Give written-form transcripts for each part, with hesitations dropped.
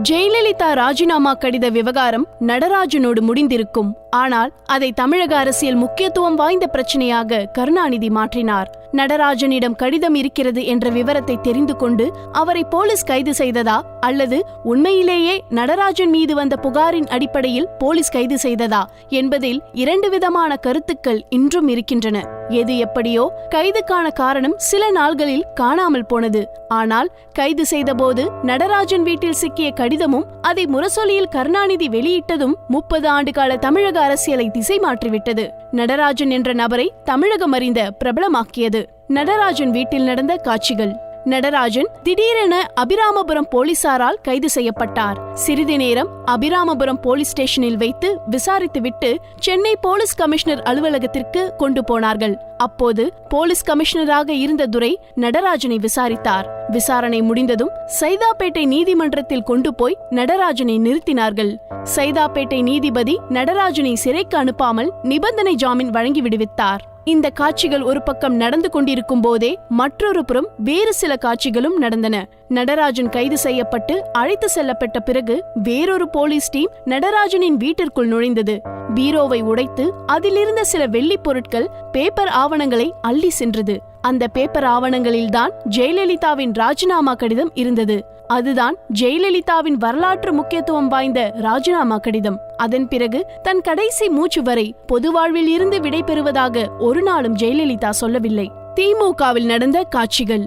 ஜெயலலிதா ராஜினாமா கடித விவகாரம் நடராஜனோடு முடிந்திருக்கும். ஆனால் அதை தமிழக அரசியல் முக்கியத்துவம் வாய்ந்த பிரச்சனையாக கருணாநிதி மாற்றினார். நடராஜனிடம் கடிதம் இருக்கிறது என்ற விவரத்தை தெரிந்து கொண்டு அவரை போலீஸ் கைது செய்ததா அல்லது உண்மையிலேயே நடராஜன் மீது வந்த புகாரின் அடிப்படையில் போலீஸ் கைது செய்ததா என்பதில் இரண்டு விதமான கருத்துக்கள் இன்றும் இருக்கின்றன. எது எப்படியோ கைதுக்கான காரணம் சில நாள்களில் காணாமல் போனது. ஆனால் கைது செய்தபோது நடராஜன் வீட்டில் சிக்கிய கடிதமும் அதை முரசொலியில் கருணாநிதி வெளியிட்டதும் 30 ஆண்டுகால தமிழக அரசியலை திசை மாற்றிவிட்டது. நடராஜன் என்ற நபரை தமிழகம் அறிந்த பிரபலமாக்கியது. நடராஜன் வீட்டில் நடந்த காட்சிகள். நடராஜன் திடீரென அபிராமபுரம் போலீசாரால் கைது செய்யப்பட்டார். சிறிது நேரம் அபிராமபுரம் போலீஸ் ஸ்டேஷனில் வைத்து விசாரித்துவிட்டு சென்னை போலீஸ் கமிஷனர் அலுவலகத்திற்கு கொண்டு போனார்கள். அப்போது போலீஸ் கமிஷனராக இருந்த துரை நடராஜனை விசாரித்தார். விசாரணை முடிந்ததும் சைதாப்பேட்டை நீதிமன்றத்தில் கொண்டு போய் நடராஜனை நிறுத்தினார்கள். சைதாப்பேட்டை நீதிபதி நடராஜனை சிறைக்கு அனுப்பாமல் நிபந்தனை ஜாமீன் வழங்கி விடுவித்தார். இந்த காட்சிகள் ஒரு பக்கம் நடந்து கொண்டிருக்கும் போதே மற்றொரு புறம் வேறு சில காட்சிகளும் நடந்தன. நடராஜன் கைது செய்யப்பட்டு அழைத்து செல்லப்பட்ட பிறகு வேறொரு போலீஸ் டீம் நடராஜனின் வீட்டிற்குள் நுழைந்தது. பீரோவை உடைத்து அதிலிருந்த சில வெள்ளி பொருட்கள், பேப்பர் ஆவணங்களை அள்ளி சென்றது. அந்த பேப்பர் ஆவணங்களில்தான் ஜெயலலிதாவின் ராஜினாமா கடிதம் இருந்தது. அதுதான் ஜெயலலிதாவின் வரலாற்று முக்கியத்துவம் வாய்ந்த ராஜினாமா கடிதம். அதன் பிறகு தன் கடைசி மூச்சு வரை பொது வாழ்வில் இருந்து விடை பெறுவதாக ஒரு நாளும் ஜெயலலிதா சொல்லவில்லை. திமுகவில் நடந்த காட்சிகள்.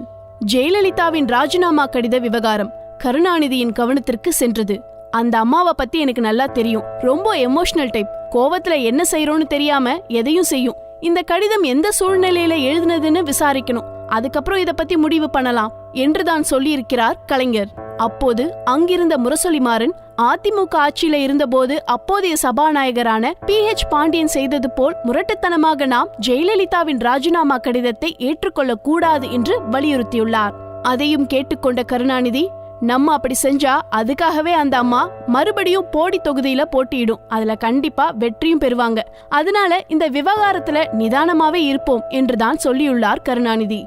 ஜெயலலிதாவின் ராஜினாமா கடித விவகாரம் கருணாநிதியின் கவனத்திற்கு சென்றது. அந்த அம்மாவை பத்தி எனக்கு நல்லா தெரியும். ரொம்ப எமோஷனல் டைப். கோவத்துல என்ன செய்யறோன்னு தெரியாம எதையும் செய்யும். இந்த கடிதம் எந்த சூழ்நிலையில எழுதுனதுன்னு விசாரிக்கணும், அதுக்கப்புறம் இத பத்தி முடிவு பண்ணலாம் என்றுதான் சொல்லியிருக்கிறார் கலைஞர். அப்போது அங்கிருந்த முரசொலிமாறன் அதிமுக ஆட்சியில இருந்தபோது அப்போதைய சபாநாயகரான PH பாண்டியன் செய்தது போல் முரட்டுத்தனமாக நாம் ஜெயலலிதாவின் ராஜினாமா கடிதத்தை ஏற்றுக்கொள்ள கூடாது என்று வலியுறுத்தியுள்ளார். அதையும் கேட்டுக்கொண்ட கருணாநிதி, நம்ம அப்படி செஞ்சா அதுக்காகவே அந்த அம்மா மறுபடியும் போடி தொகுதியில போட்டியிடும், அதுல கண்டிப்பா வெற்றியும் பெறுவாங்க, அதனால இந்த விவகாரத்துல நிதானமாவே இருப்போம் என்றுதான் சொல்லியுள்ளார் கருணாநிதி.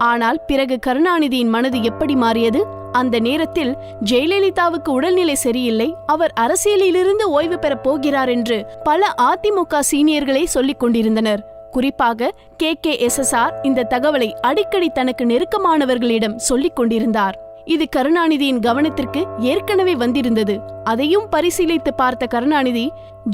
ஆனால் பிறகு கருணாநிதியின் மனது எப்படி மாறியது? அந்த நேரத்தில் ஜெயலலிதாவுக்கு உடல்நிலை சரியில்லை, அவர் அரசியலிலிருந்து ஓய்வு பெற போகிறார் என்று பல அதிமுக சீனியர்களே சொல்லிக் கொண்டிருந்தனர். குறிப்பாக KKSSR இந்த தகவலை அடிக்கடி தனக்கு நெருக்கமானவர்களிடம் சொல்லிக் கொண்டிருந்தார். இது கருணாநிதியின் கவனத்திற்கு ஏற்கனவே வந்திருந்தது. அதையும் பரிசீலித்து பார்த்த கருணாநிதி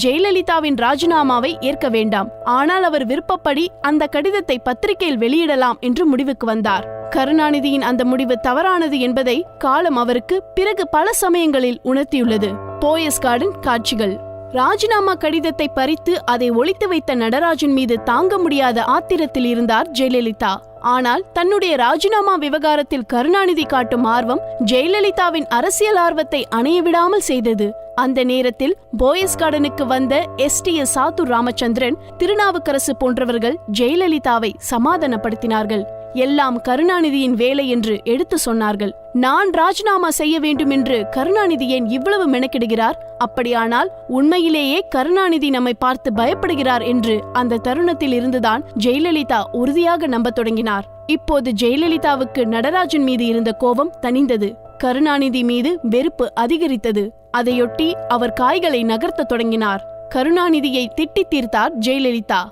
ஜெயலலிதாவின் ராஜினாமாவை ஏற்க வேண்டாம், ஆனால் அவர் விருப்பப்படி அந்த கடிதத்தை பத்திரிகையில் வெளியிடலாம் என்று முடிவுக்கு வந்தார். கருணாநிதியின் அந்த முடிவு தவறானது என்பதை காலம் அவருக்கு பிறகு பல சமயங்களில் உணர்த்தியுள்ளது. போயஸ் கார்டன் காட்சிகள். ராஜினாமா கடிதத்தை பறித்து அதை ஒளித்து வைத்த நடராஜன் மீது தாங்க முடியாத ஆத்திரத்தில் இருந்தார் ஜெயலலிதா. ஆனால் தன்னுடைய ராஜினாமா விவகாரத்தில் கருணாநிதி காட்டும் ஆர்வம் ஜெயலலிதாவின் அரசியல் ஆர்வத்தை அணைய விடாமல் செய்தது. அந்த நேரத்தில் போயஸ் கார்டனுக்கு வந்த STS சாத்தூர் ராமச்சந்திரன், திருநாவுக்கரசு போன்றவர்கள் ஜெயலலிதாவை சமாதானப்படுத்தினார்கள். எல்லாம் கருணாநிதியின் வேலை என்று எடுத்து சொன்னார்கள். நான் ராஜினாமா செய்ய வேண்டும் என்று கருணாநிதி ஏன் இவ்வளவு மெனக்கிடுகிறார்? அப்படியானால் உண்மையிலேயே கருணாநிதி நம்மை பார்த்து பயப்படுகிறார் என்று அந்த தருணத்தில் இருந்துதான் ஜெயலலிதா உறுதியாக நம்ப தொடங்கினார். இப்போது ஜெயலலிதாவுக்கு நடராஜன் மீது இருந்த கோபம் தணிந்தது. கருணாநிதி மீது வெறுப்பு அதிகரித்தது. அதையொட்டி அவர் காய்களை நகர்த்த தொடங்கினார். கருணாநிதியை திட்டி தீர்த்தார் ஜெயலலிதா.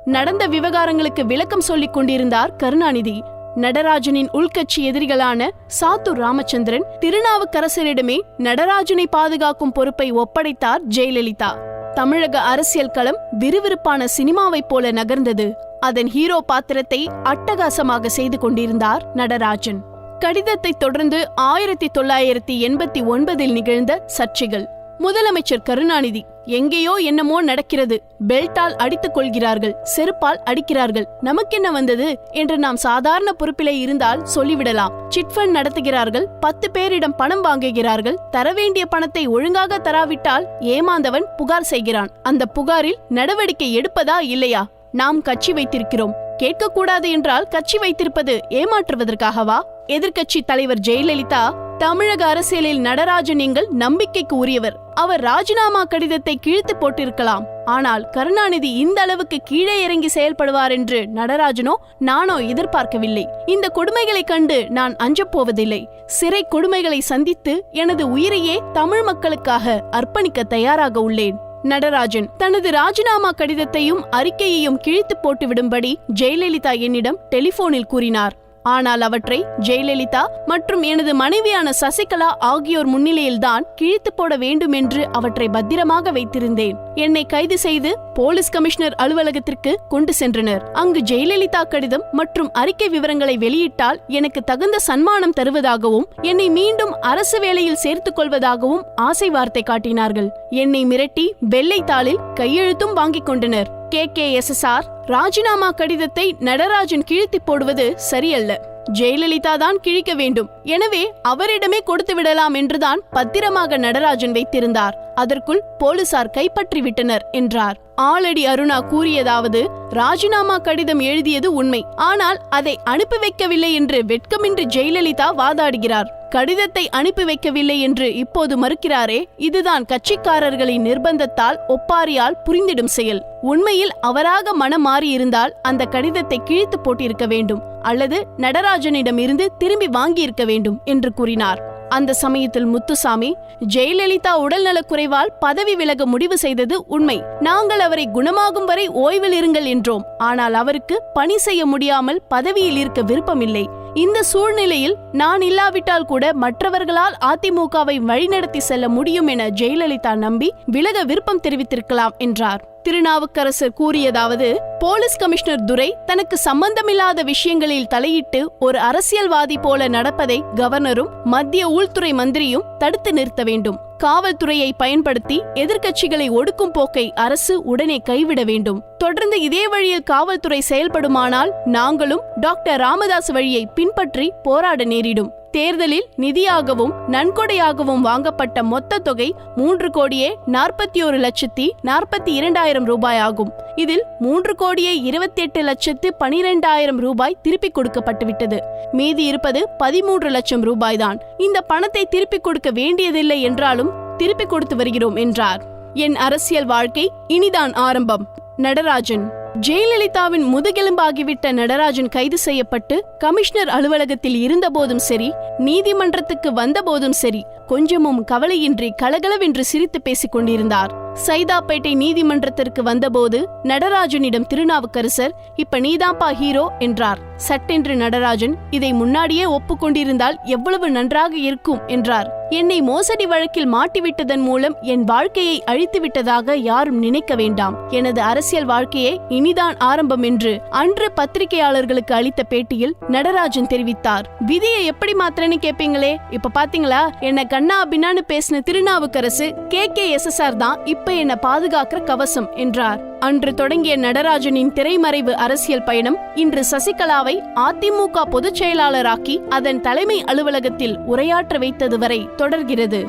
நடந்த விவகாரங்களுக்கு விளக்கம் சொல்லிக் கொண்டிருந்தார் கருணாநிதி. நடராஜனின் உள்கட்சி எதிரிகளான சாத்தூர் ராமச்சந்திரன், திருநாவுக்கரசரிடமே நடராஜனை பாதுகாக்கும் பொறுப்பை ஒப்படைத்தார் ஜெயலலிதா. தமிழக அரசியல் களம் விறுவிறுப்பான சினிமாவைப் போல நகர்ந்தது. அதன் ஹீரோ பாத்திரத்தை அட்டகாசமாக செய்து கொண்டிருந்தார் நடராஜன். கடிதத்தை தொடர்ந்து 1989 நிகழ்ந்த சர்ச்சைகள். முதலமைச்சர் கருணாநிதி, எங்கேயோ என்னமோ நடக்கிறது, பெல்ட்டால் அடித்துக் கொள்கிறார்கள், செருப்பால் அடிக்கிறார்கள், நமக்கென்ன வந்தது என்று நாம் சாதாரண பொறுப்பிலே இருந்தால் சொல்லிவிடலாம். சிட்ஃபண்ட் நடத்துகிறார்கள், 10 பேரிடம் பணம் வாங்குகிறார்கள், தர வேண்டிய பணத்தை ஒழுங்காக தராவிட்டால் ஏமாந்தவன் புகார் செய்கிறான். அந்த புகாரில் நடவடிக்கை எடுப்பதா இல்லையா? நாம் கட்சி வைத்திருக்கிறோம், கேட்கக்கூடாது என்றால் கட்சி வைத்திருப்பது ஏமாற்றுவதற்காகவா? எதிர்க்கட்சி தலைவர் ஜெயலலிதா, தமிழக அரசியலில் நடராஜன் எங்கள் நம்பிக்கைக்கு உரியவர், அவர் ராஜினாமா கடிதத்தை கிழித்து போட்டிருக்கலாம், ஆனால் கருணாநிதி இந்த அளவுக்கு கீழே இறங்கி செயல்படுவார் என்று நடராஜனோ நானோ எதிர்பார்க்கவில்லை. இந்த கொடுமைகளை கண்டு நான் அஞ்சப் போவதில்லை. சிறை கொடுமைகளை சந்தித்து எனது உயிரையே தமிழ் மக்களுக்காக அர்ப்பணிக்க தயாராக உள்ளேன். நடராஜன் தனது ராஜினாமா கடிதத்தையும் அறிக்கையையும் கிழித்து போட்டுவிடும்படி ஜெயலலிதா என்னிடம் டெலிபோனில் கூறினார். ஆனால் அவற்றை ஜெயலலிதா மற்றும் எனது மனைவியான சசிகலா ஆகியோர் முன்னிலையில்தான் கிழித்து போட வேண்டும் என்று அவற்றை பத்திரமாக வைத்திருந்தேன். என்னை கைது செய்து போலீஸ் கமிஷனர் அலுவலகத்திற்கு கொண்டு சென்றனர். அங்கு ஜெயலலிதா கடிதம் மற்றும் அறிக்கை விவரங்களை வெளியிட்டால் எனக்கு தகுந்த சன்மானம் தருவதாகவும் என்னை மீண்டும் அரசு வேலையில் சேர்த்துக் கொள்வதாகவும் ஆசை வார்த்தை காட்டினார்கள். என்னை மிரட்டி வெள்ளை தாளில் கையெழுத்தும் வாங்கிக் கொண்டனர். KKSSR ராஜினாமா கடிதத்தை நடராஜன் கிழித்து போடுவது சரியல்ல. ஜெயலலிதா தான் கிழிக்க வேண்டும். எனவே அவரிடமே கொடுத்து விடலாம் என்றுதான் பத்திரமாக நடராஜன் வைத்திருந்தார். அதற்குள் போலீசார் கைப்பற்றி விட்டனர் என்றார். ஆலடி அருணா கூறியதாவது, ராஜினாமா கடிதம் எழுதியது உண்மை, ஆனால் அதை அனுப்பி வைக்கவில்லை என்று வெட்கமின்றி ஜெயலலிதா வாதாடுகிறார். கடிதத்தை அனுப்பி வைக்கவில்லை என்று இப்போது மறுக்கிறாரே, இதுதான் கட்சிக்காரர்களின் நிர்பந்தத்தால் ஒப்பாரியால் புரிந்திடும் செயல். உண்மையில் அவராக மனம் மாறியிருந்தால் அந்த கடிதத்தை கிழித்து போட்டிருக்க வேண்டும், அல்லது நடராஜனிடம் இருந்து திரும்பி வாங்கியிருக்க வேண்டும் என்று கூறினார். அந்த சமயத்தில் முத்துசாமி, ஜெயலலிதா உடல்நலக் குறைவால் பதவி விலக முடிவு செய்தது உண்மை. நாங்கள் அவரை குணமாகும் வரை ஓய்வில் இருங்கள் என்றோம். ஆனால் அவருக்கு பணி செய்ய முடியாமல் பதவியில் இருக்க விருப்பமில்லை. இந்த சூழ்நிலையில் நான் இல்லாவிட்டால் கூட மற்றவர்களால் அதிமுகவை வழிநடத்தி செல்ல முடியும் என ஜெயலலிதா நம்பி விலக விருப்பம் தெரிவித்திருக்கலாம் என்றார். திருநாவுக்கரசர் கூறியதாவது, போலீஸ் கமிஷனர் துரை தனக்கு சம்பந்தமில்லாத விஷயங்களில் தலையிட்டு ஒரு அரசியல்வாதி போல நடப்பதை கவர்னரும் மத்திய உள்துறை மந்திரியும் தடுத்து நிறுத்த வேண்டும். காவல்துறையை பயன்படுத்தி எதிர்க்கட்சிகளை ஒடுக்கும் போக்கை அரசு உடனே கைவிட வேண்டும். தொடர்ந்து இதே வழியில் காவல்துறை செயல்படுமானால் நாங்களும் டாக்டர் ராமதாஸ் வழியை பின்பற்றி போராட நேரிடும். தேர்தலில் நிதியாகவும் நன்கொடையாகவும் வாங்கப்பட்ட மொத்த தொகை 3,41,42,000 ரூபாய் ஆகும். இதில் 3,28,12,000 ரூபாய் திருப்பிக் கொடுக்கப்பட்டுவிட்டது. மீதி இருப்பது 13 லட்சம் ரூபாய்தான். இந்த பணத்தை திருப்பிக் கொடுக்க வேண்டியதில்லை என்றாலும் திருப்பிக் கொடுத்து வருகிறோம் என்றார். என் அரசியல் வாழ்க்கை இனிதான் ஆரம்பம். நடராஜன். ஜெயலலிதாவின் முதுகெலும்பாகிவிட்ட நடராஜன் கைது செய்யப்பட்டு கமிஷனர் அலுவலகத்தில் இருந்தபோதும் சரி, நீதிமன்றத்துக்கு வந்தபோதும் சரி, கொஞ்சமும் கவலையின்றி கலகலவென்று சிரித்து பேசிக் கொண்டிருந்தார். சைதாப்பேட்டை நீதிமன்றத்திற்கு வந்தபோது நடராஜனிடம் திருநாவுக்கரசர், இப்ப நீதாம்பா ஹீரோ என்றார். சட்டென்று நடராஜன், இதை முன்னாடியே ஒப்புக்கொண்டிருந்தால் எவ்வளவு நன்றாக இருக்கும் என்றார். என்னை மோசடி வழக்கில் மாட்டிவிட்டதன் மூலம் என் வாழ்க்கையை அழித்துவிட்டதாக யாரும் நினைக்க வேண்டாம். எனது அரசியல் வாழ்க்கையே இனிதான் ஆரம்பம் என்று அன்று பத்திரிகையாளர்களுக்கு அளித்த பேட்டியில் நடராஜன் தெரிவித்தார். விதியை எப்படி மாத்திரன்னு கேப்பீங்களே, இப்ப பாத்தீங்களா, என்ன கண்ணா பின்னான்னு பேசின திருநாவுக்கரசு KKSSR தான் இப்ப என்ன பாதுகாக்கிற கவசம் என்றார். அன்று தொடங்கிய நடராஜனின் திரைமறைவு அரசியல் பயணம் இன்று சசிகலாவை அதிமுக பொதுச் செயலாளராக்கி அதன் தலைமை அலுவலகத்தில் உரையாற்ற வைத்தது வரை தொடர்கிறது.